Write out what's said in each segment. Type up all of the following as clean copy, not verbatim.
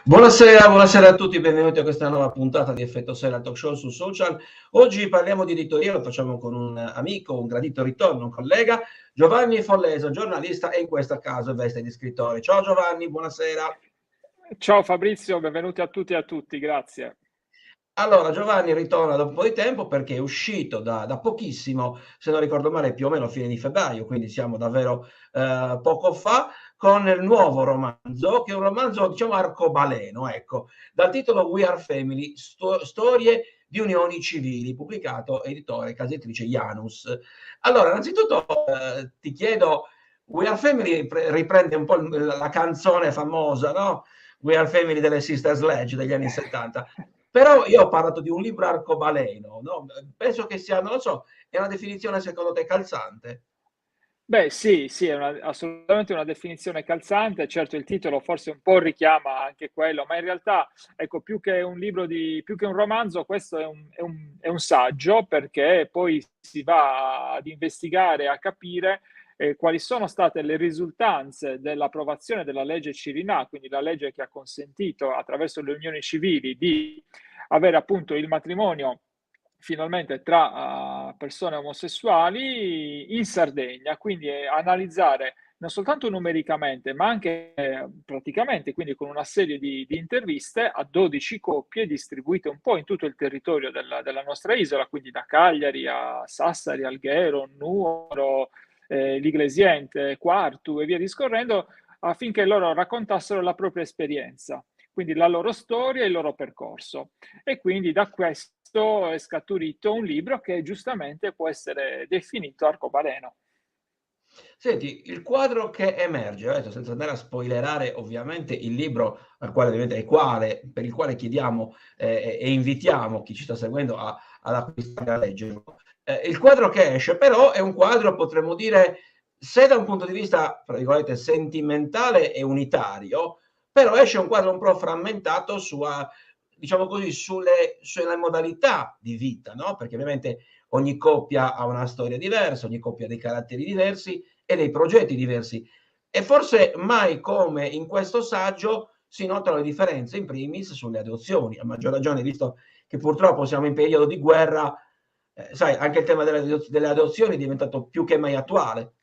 Buonasera a tutti, benvenuti a questa nuova puntata di Effetto Sera Talk Show su Social. Oggi parliamo di editoria, lo facciamo con un amico, un gradito ritorno, un collega, Giovanni Folleso, giornalista e in questo caso veste di scrittore. Ciao Giovanni, buonasera. Ciao Fabrizio, benvenuti a tutti e a tutti, grazie. Allora, Giovanni ritorna dopo un po' di tempo perché è uscito da pochissimo, se non ricordo male, più o meno a fine di febbraio, quindi siamo davvero poco fa, con il nuovo romanzo, che è un romanzo, diciamo, arcobaleno, ecco, dal titolo We Are Family, storie di unioni civili, pubblicato editore, casa editrice Janus. Allora, innanzitutto ti chiedo, We Are Family riprende un po' la canzone famosa, no? We Are Family delle Sister Sledge degli anni 70. Però io ho parlato di un libro arcobaleno, no? Penso che sia, non lo so, è una definizione secondo te calzante? Beh, sì, sì, è assolutamente una definizione calzante. Certo, il titolo forse un po' richiama anche quello, ma in realtà, ecco, più che un romanzo, questo è un saggio, perché poi si va ad investigare, a capire quali sono state le risultanze dell'approvazione della legge Cirinà, quindi la legge che ha consentito attraverso le unioni civili di avere appunto il matrimonio finalmente tra persone omosessuali in Sardegna, quindi analizzare non soltanto numericamente, ma anche praticamente, quindi con una serie di interviste a 12 coppie distribuite un po' in tutto il territorio della nostra isola, quindi da Cagliari a Sassari, Alghero, Nuoro, Ligresiente, Quartu e via discorrendo, affinché loro raccontassero la propria esperienza, quindi la loro storia e il loro percorso. E quindi da questo è scaturito un libro che giustamente può essere definito arcobaleno. Senti, il quadro che emerge, adesso senza andare a spoilerare ovviamente il libro al quale, ovviamente, per il quale chiediamo e invitiamo chi ci sta seguendo ad acquistare e a leggerlo. Il quadro che esce però è un quadro, potremmo dire, se da un punto di vista, tra virgolette, sentimentale e unitario, però esce un quadro un po' frammentato diciamo così, sulle modalità di vita, no? Perché ovviamente ogni coppia ha una storia diversa, ogni coppia ha dei caratteri diversi e dei progetti diversi. E forse mai come in questo saggio si notano le differenze, in primis sulle adozioni, a maggior ragione visto che purtroppo siamo in periodo di guerra, sai, anche il tema delle adozioni è diventato più che mai attuale.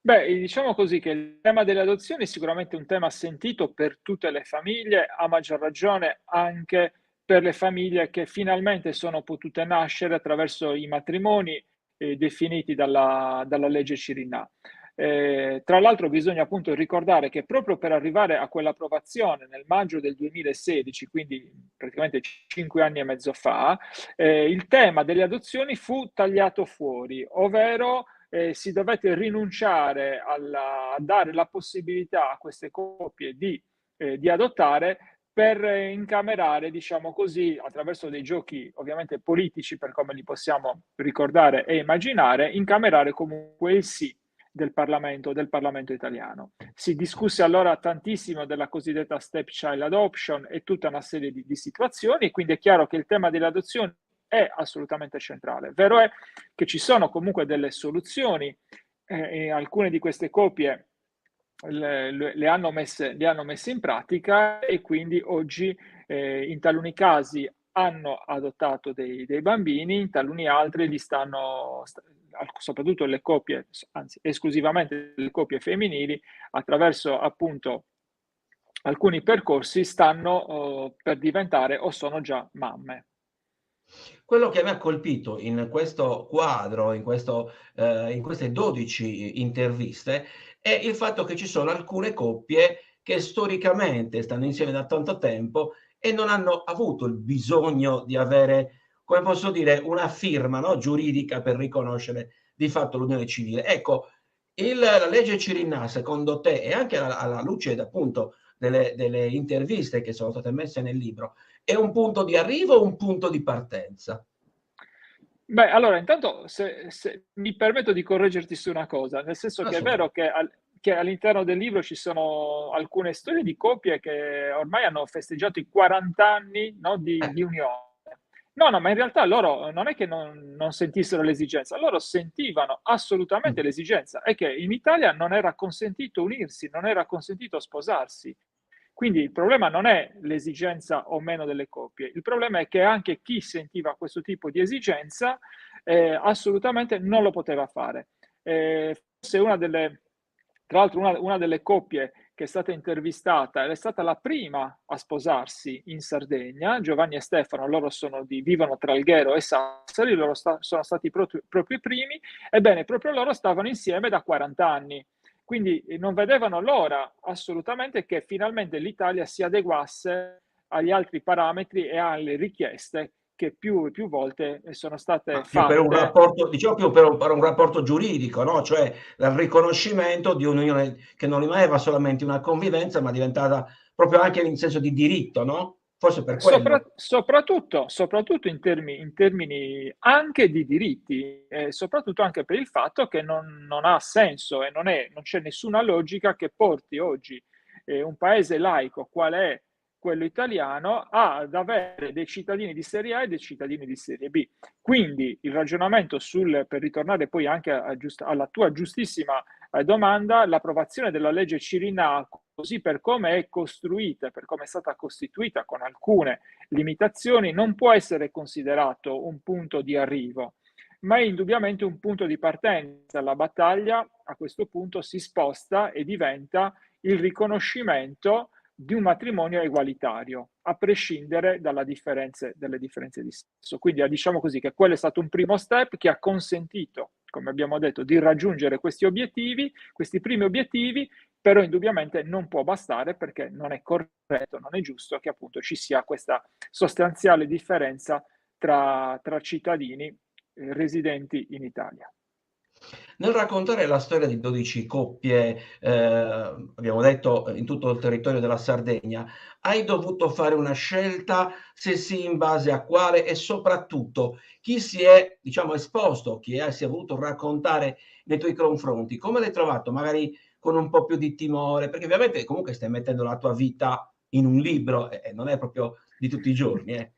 Beh, diciamo così che il tema delle adozioni è sicuramente un tema sentito per tutte le famiglie, a maggior ragione anche per le famiglie che finalmente sono potute nascere attraverso i matrimoni definiti dalla legge Cirinà. Tra l'altro bisogna appunto ricordare che proprio per arrivare a quell'approvazione nel maggio del 2016, quindi praticamente 5 anni e mezzo fa, il tema delle adozioni fu tagliato fuori, ovvero si dovette rinunciare a dare la possibilità a queste coppie di adottare per incamerare, diciamo così, attraverso dei giochi ovviamente politici, per come li possiamo ricordare e immaginare, incamerare comunque il sì del Parlamento italiano. Si discusse allora tantissimo della cosiddetta stepchild adoption e tutta una serie di situazioni, e quindi è chiaro che il tema delle adozioni è assolutamente centrale. Vero è che ci sono comunque delle soluzioni e alcune di queste coppie le hanno messe in pratica, e quindi oggi in taluni casi hanno adottato dei bambini, in taluni altri soprattutto le coppie, anzi esclusivamente le coppie femminili, attraverso appunto alcuni percorsi stanno per diventare o sono già mamme. Quello che mi ha colpito in questo quadro, in queste 12 interviste, è il fatto che ci sono alcune coppie che storicamente stanno insieme da tanto tempo e non hanno avuto il bisogno di avere, come posso dire, una firma, no, giuridica per riconoscere di fatto l'unione civile. Ecco, la legge Cirinnà, secondo te, e anche alla luce appunto delle interviste che sono state messe nel libro, è un punto di arrivo o un punto di partenza? Beh, allora, intanto se mi permetto di correggerti su una cosa, nel senso che è vero Assolutamente. che all'interno del libro ci sono alcune storie di coppie che ormai hanno festeggiato i 40 anni, no, di unione. No, no, ma in realtà loro non è che non sentissero l'esigenza, loro sentivano assolutamente l'esigenza, è che in Italia non era consentito unirsi, non era consentito sposarsi. Quindi il problema non è l'esigenza o meno delle coppie, il problema è che anche chi sentiva questo tipo di esigenza assolutamente non lo poteva fare. Forse tra l'altro una delle coppie che è stata intervistata è stata la prima a sposarsi in Sardegna, Giovanni e Stefano, loro vivono tra Alghero e Sassari, sono stati proprio i primi, ebbene proprio loro stavano insieme da 40 anni. Quindi non vedevano l'ora assolutamente che finalmente l'Italia si adeguasse agli altri parametri e alle richieste che più e più volte sono state Ma più per un fatte. rapporto, diciamo più per un rapporto giuridico, no? Cioè il riconoscimento di un'unione che non rimaneva solamente una convivenza, ma diventata proprio anche in senso di diritto, no? Forse per quello. Soprattutto in termini anche di diritti, soprattutto anche per il fatto che non ha senso e non c'è nessuna logica che porti oggi un paese laico qual è quello italiano ad avere dei cittadini di serie A e dei cittadini di serie B. Quindi il ragionamento per ritornare poi anche alla tua giustissima domanda, l'approvazione della legge Cirinacco, così per come è costruita, per come è stata costituita con alcune limitazioni, non può essere considerato un punto di arrivo, ma è indubbiamente un punto di partenza. La battaglia a questo punto si sposta e diventa il riconoscimento di un matrimonio egualitario, a prescindere dalle differenze di sesso. Quindi diciamo così che quello è stato un primo step che ha consentito, come abbiamo detto, di raggiungere questi obiettivi, questi primi obiettivi, però indubbiamente non può bastare perché non è corretto, non è giusto che appunto ci sia questa sostanziale differenza tra cittadini residenti in Italia. Nel raccontare la storia di 12 coppie, abbiamo detto in tutto il territorio della Sardegna, hai dovuto fare una scelta, se sì in base a quale e soprattutto chi si è, diciamo, esposto, si è voluto raccontare nei tuoi confronti, come l'hai trovato? Magari con un po' più di timore, perché ovviamente comunque stai mettendo la tua vita in un libro e non è proprio di tutti i giorni, eh.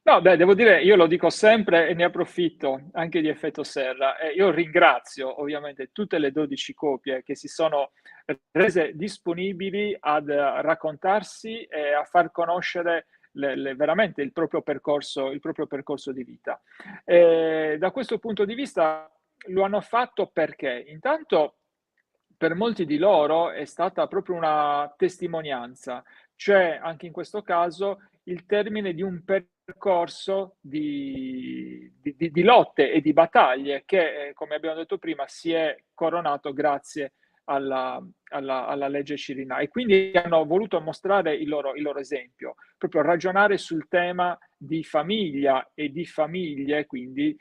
No, beh, devo dire, io lo dico sempre e ne approfitto anche di effetto serra. Io ringrazio ovviamente tutte le 12 copie che si sono rese disponibili ad raccontarsi e a far conoscere veramente il proprio percorso di vita. Da questo punto di vista lo hanno fatto perché intanto per molti di loro è stata proprio una testimonianza, cioè anche in questo caso il termine di un percorso di lotte e di battaglie che, come abbiamo detto prima, si è coronato grazie alla legge Cirinà, e quindi hanno voluto mostrare il loro esempio, proprio ragionare sul tema di famiglia e di famiglie, quindi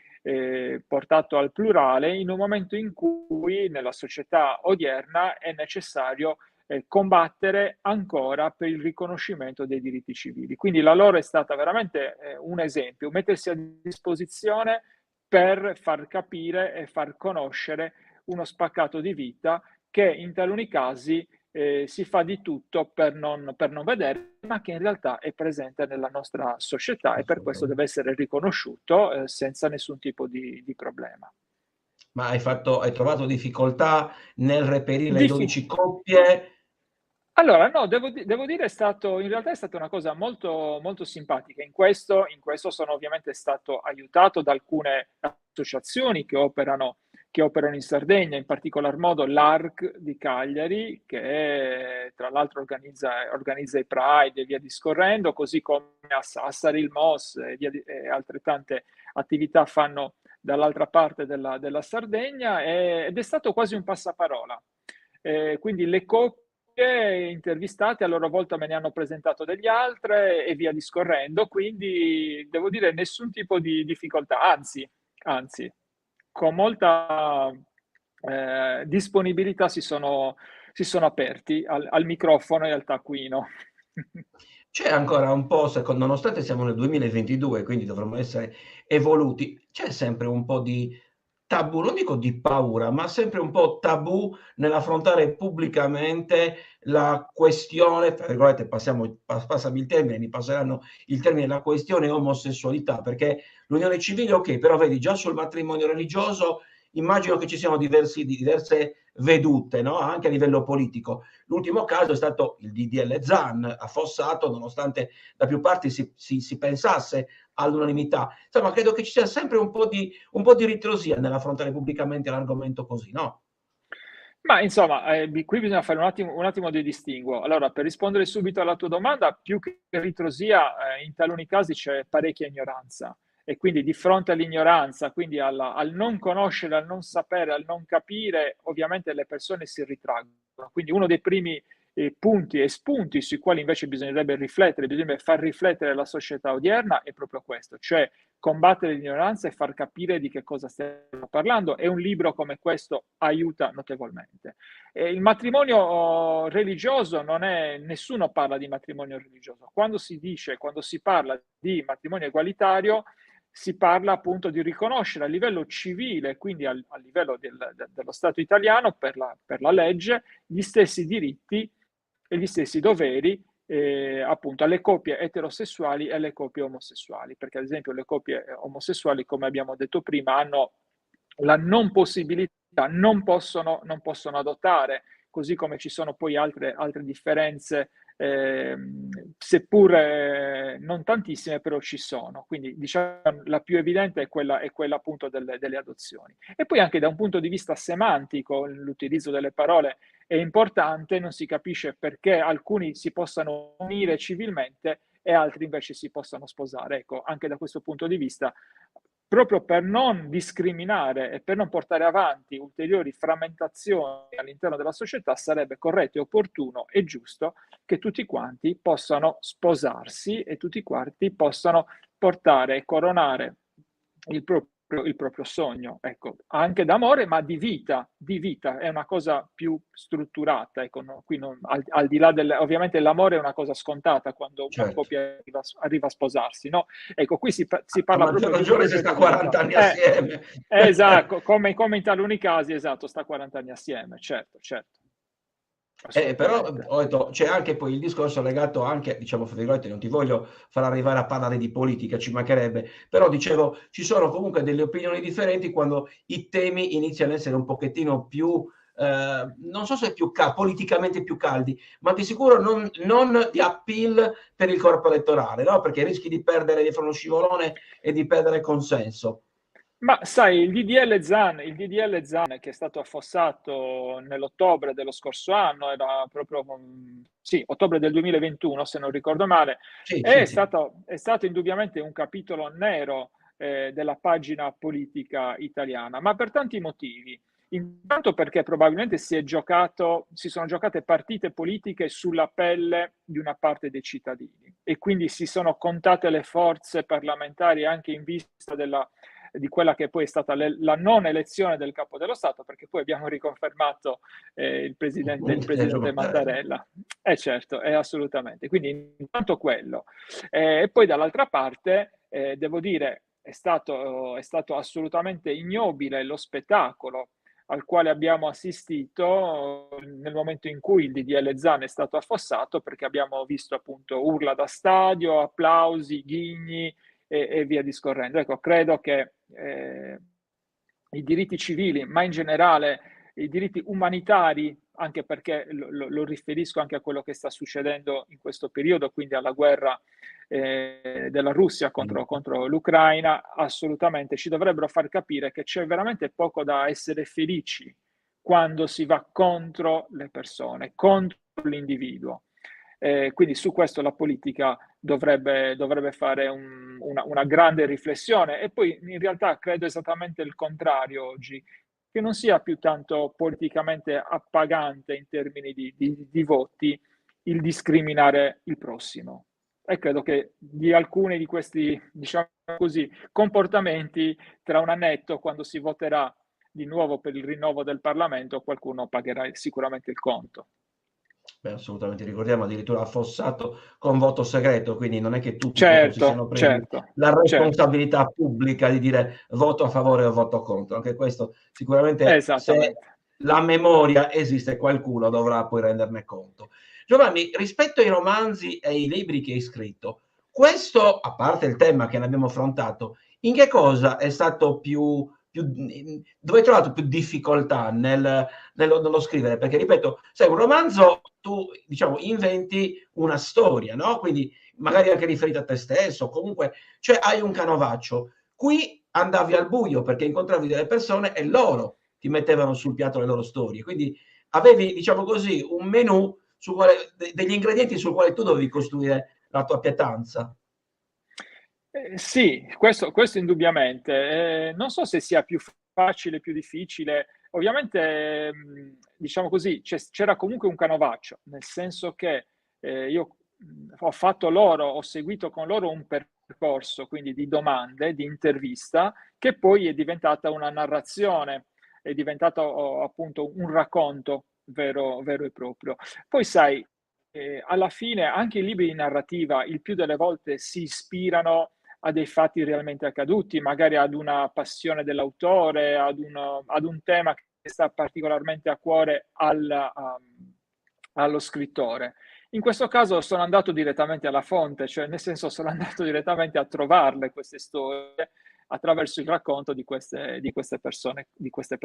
portato al plurale, in un momento in cui nella società odierna è necessario combattere ancora per il riconoscimento dei diritti civili. Quindi la loro è stata veramente un esempio, mettersi a disposizione per far capire e far conoscere uno spaccato di vita che in taluni casi si fa di tutto per non vedere, ma che in realtà è presente nella nostra società e per questo deve essere riconosciuto senza nessun tipo di problema. Ma hai trovato difficoltà nel reperire le Diffi- 12 coppie? Allora, no, devo dire in realtà è stata una cosa molto, molto simpatica. In questo sono ovviamente stato aiutato da alcune associazioni che operano in Sardegna, in particolar modo l'ARC di Cagliari, che tra l'altro organizza i Pride e via discorrendo, così come a Sassari il MOS e altrettante attività fanno dall'altra parte della Sardegna, ed è stato quasi un passaparola. Quindi le coppie intervistate a loro volta me ne hanno presentato degli altre e via discorrendo, quindi devo dire nessun tipo di difficoltà, anzi, con molta disponibilità si sono aperti al microfono e al taccuino. C'è ancora un po', nonostante siamo nel 2022, quindi dovremmo essere evoluti, c'è sempre un po' di tabù, non dico di paura, ma sempre un po' tabù nell'affrontare pubblicamente la questione, tra virgolette, passami il termine, mi passeranno il termine, la questione omosessualità, perché l'unione civile, ok, però vedi, già sul matrimonio religioso immagino che ci siano diverse vedute, no? Anche a livello politico. L'ultimo caso è stato il DDL Zan, affossato, nonostante da più parti si pensasse all'unanimità. Insomma, credo che ci sia sempre un po' di ritrosia nell'affrontare pubblicamente l'argomento così, no? Ma insomma, qui bisogna fare un attimo di distinguo. Allora, per rispondere subito alla tua domanda, più che ritrosia, in taluni casi c'è parecchia ignoranza. E quindi di fronte all'ignoranza, quindi al non conoscere, al non sapere, al non capire, ovviamente le persone si ritraggono. Quindi uno dei primi punti e spunti sui quali invece bisognerebbe riflettere, bisognerebbe far riflettere la società odierna è proprio questo, cioè combattere l'ignoranza e far capire di che cosa stiamo parlando, e un libro come questo aiuta notevolmente. Il matrimonio religioso non è, nessuno parla di matrimonio religioso. Quando si parla di matrimonio egualitario, si parla appunto di riconoscere a livello civile, quindi a livello dello Stato italiano, per la legge, gli stessi diritti e gli stessi doveri appunto alle coppie eterosessuali e alle coppie omosessuali, perché ad esempio le coppie omosessuali, come abbiamo detto prima, hanno la non possibilità, non possono adottare, così come ci sono poi altre differenze, seppur non tantissime, però ci sono. Quindi diciamo la più evidente è quella appunto delle adozioni. E poi anche da un punto di vista semantico, l'utilizzo delle parole è importante, non si capisce perché alcuni si possano unire civilmente e altri invece si possano sposare. Ecco, anche da questo punto di vista, proprio per non discriminare e per non portare avanti ulteriori frammentazioni all'interno della società, sarebbe corretto e opportuno e giusto che tutti quanti possano sposarsi e tutti quanti possano portare e coronare il proprio sogno, ecco, anche d'amore, ma di vita, è una cosa più strutturata, ecco, no? Qui al di là ovviamente l'amore è una cosa scontata quando una coppia arriva a sposarsi, no? Ecco, qui si parla proprio di ragione se sta 40 anni assieme. Esatto, come in taluni casi, esatto, sta 40 anni assieme, certo. Però ho detto, c'è anche poi il discorso legato anche, diciamo, fra virgolette, non ti voglio far arrivare a parlare di politica, ci mancherebbe, però dicevo, ci sono comunque delle opinioni differenti quando i temi iniziano ad essere un pochettino più, non so se politicamente più caldi, ma di sicuro non di appeal per il corpo elettorale, no? Perché rischi di perdere, di fare uno scivolone e di perdere consenso. Ma sai, il DDL Zan che è stato affossato nell'ottobre dello scorso anno, era proprio, sì, ottobre del 2021 se non ricordo male, è stato indubbiamente un capitolo nero della pagina politica italiana, ma per tanti motivi. Intanto perché probabilmente si sono giocate partite politiche sulla pelle di una parte dei cittadini, e quindi si sono contate le forze parlamentari anche in vista di quella che poi è stata la non elezione del capo dello Stato, perché poi abbiamo riconfermato il presidente Mattarella. Certo, assolutamente. Quindi intanto quello. E poi dall'altra parte, devo dire, è stato assolutamente ignobile lo spettacolo al quale abbiamo assistito nel momento in cui il DDL Zan è stato affossato, perché abbiamo visto appunto urla da stadio, applausi, ghigni e via discorrendo. Ecco, credo che i diritti civili, ma in generale i diritti umanitari, anche perché lo riferisco anche a quello che sta succedendo in questo periodo, quindi alla guerra della Russia contro l'Ucraina, assolutamente ci dovrebbero far capire che c'è veramente poco da essere felici quando si va contro le persone, contro l'individuo. Quindi su questo la politica dovrebbe fare una grande riflessione, e poi in realtà credo esattamente il contrario oggi, che non sia più tanto politicamente appagante in termini di voti il discriminare il prossimo. E credo che di alcuni di questi, diciamo così, comportamenti, tra un annetto, quando si voterà di nuovo per il rinnovo del Parlamento, qualcuno pagherà sicuramente il conto. Beh, assolutamente, ricordiamo addirittura affossato con voto segreto, quindi non è che tutti proprio si siano Certo, presi la certo. responsabilità pubblica di dire voto a favore o voto contro. Anche questo sicuramente, se la memoria esiste, qualcuno dovrà poi renderne conto. Giovanni, rispetto ai romanzi e ai libri che hai scritto, questo, a parte il tema che ne abbiamo affrontato, in che cosa è stato più dove hai trovato più difficoltà nello scrivere? Perché, ripeto, sai, un romanzo tu, diciamo, inventi una storia, no? Quindi magari anche riferita a te stesso, comunque, cioè hai un canovaccio. Qui andavi al buio perché incontravi delle persone e loro ti mettevano sul piatto le loro storie. Quindi avevi, diciamo così, un menù su quale, degli ingredienti sul quale tu dovevi costruire la tua pietanza. Sì, questo indubbiamente. Non so se sia più facile, più difficile. Ovviamente, diciamo così, c'era comunque un canovaccio, nel senso che io ho seguito con loro un percorso, quindi di domande, di intervista, che poi è diventata una narrazione, è diventato appunto un racconto vero e proprio. Poi sai, alla fine anche i libri di narrativa il più delle volte si ispirano a dei fatti realmente accaduti, magari ad una passione dell'autore, ad un tema che sta particolarmente a cuore allo scrittore. In questo caso sono andato direttamente alla fonte, cioè nel senso sono andato direttamente a trovarle queste storie attraverso il racconto di queste persone, di queste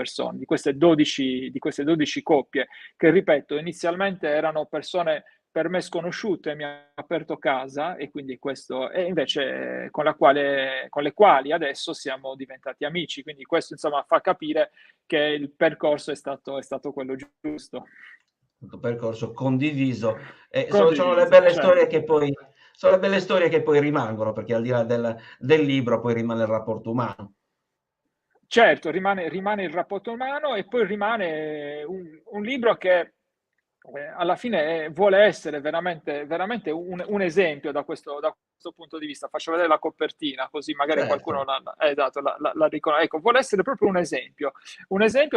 12 coppie, che ripeto, inizialmente erano persone per me sconosciute, mi ha aperto casa e quindi questo, e invece con le quali adesso siamo diventati amici, quindi questo insomma fa capire che il percorso è stato quello giusto. Percorso condiviso. Sono le Condiviso, belle storie certo. che poi, sono le belle storie che poi rimangono, perché al di là del libro poi rimane il rapporto umano. Certo, rimane il rapporto umano e poi rimane un libro che alla fine vuole essere veramente un esempio da questo punto di vista. Faccio vedere la copertina, così magari qualcuno Certo. la riconosce. Ecco, vuole essere proprio un esempio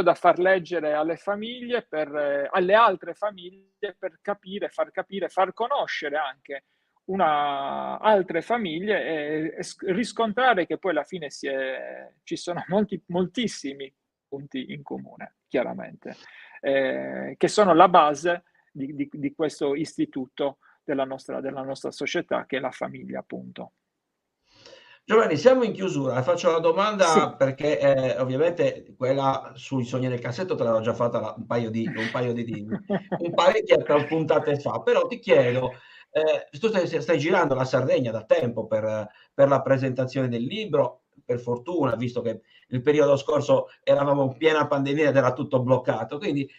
da far leggere alle famiglie, alle altre famiglie, per capire, far capire, far conoscere anche altre famiglie e riscontrare che poi alla fine ci sono moltissimi punti in comune, chiaramente, che sono la base di questo istituto della nostra società, che è la famiglia, appunto. Giovanni, siamo in chiusura. Faccio la domanda Sì. perché ovviamente quella sui sogni nel cassetto te l'avevo già fatta un parecchie puntate fa, però ti chiedo, tu stai girando la Sardegna da tempo per la presentazione del libro, per fortuna, visto che il periodo scorso eravamo in piena pandemia ed era tutto bloccato. Quindi,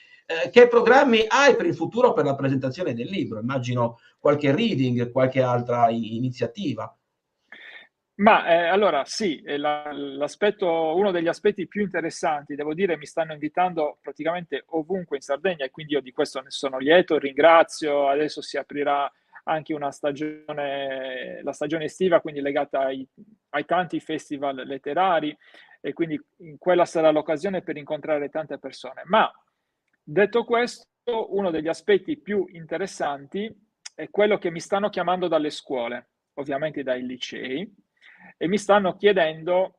che programmi hai per il futuro per la presentazione del libro? Immagino qualche reading, qualche altra iniziativa. Ma allora sì, uno degli aspetti più interessanti, devo dire, mi stanno invitando praticamente ovunque in Sardegna e quindi io di questo ne sono lieto, ringrazio. Adesso si aprirà anche la stagione estiva, quindi legata ai tanti festival letterari, e quindi quella sarà l'occasione per incontrare tante persone. Ma detto questo, uno degli aspetti più interessanti è quello che mi stanno chiamando dalle scuole, ovviamente dai licei, e mi stanno chiedendo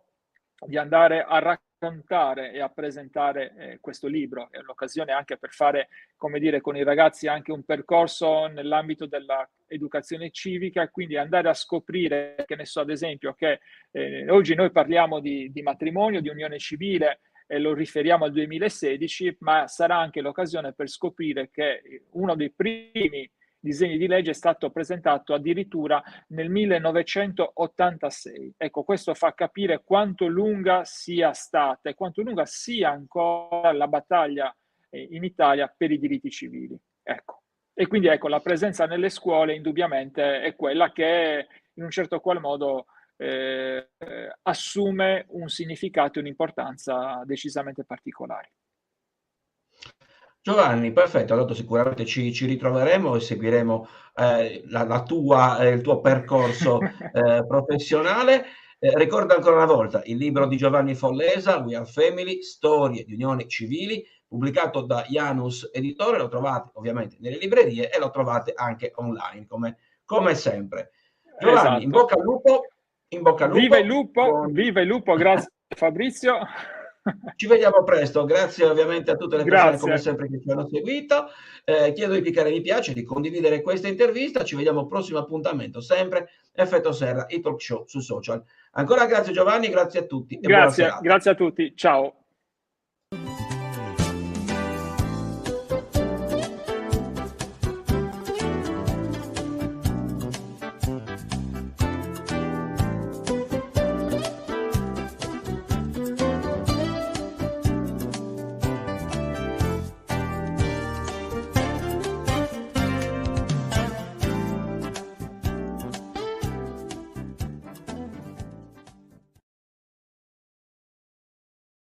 di andare a raccontare e a presentare questo libro. È l'occasione anche per fare, come dire, con i ragazzi anche un percorso nell'ambito dell'educazione civica, e quindi andare a scoprire, che ne so, ad esempio, che oggi noi parliamo di matrimonio, di unione civile, e lo riferiamo al 2016, ma sarà anche l'occasione per scoprire che uno dei primi disegni di legge è stato presentato addirittura nel 1986. Ecco, questo fa capire quanto lunga sia stata e quanto lunga sia ancora la battaglia in Italia per i diritti civili. Ecco. E quindi ecco, la presenza nelle scuole indubbiamente è quella che in un certo qual modo assume un significato e un'importanza decisamente particolari. Giovanni, perfetto, allora sicuramente ci ritroveremo e seguiremo il tuo percorso professionale. Ricordo ancora una volta il libro di Giovanni Follesa, We Are Family, Storie di unioni civili, pubblicato da Janus Editore, lo trovate ovviamente nelle librerie e lo trovate anche online, come sempre. Giovanni, Esatto. in bocca al lupo, Viva il lupo, grazie Fabrizio. ci vediamo presto, grazie ovviamente a tutte le persone come Grazie. sempre che ci hanno seguito, chiedo di cliccare mi piace, di condividere questa intervista, ci vediamo al prossimo appuntamento, sempre Effetto Serra, il talk show su social. Ancora grazie Giovanni, grazie a tutti e buona Grazie, serata. grazie a tutti, ciao.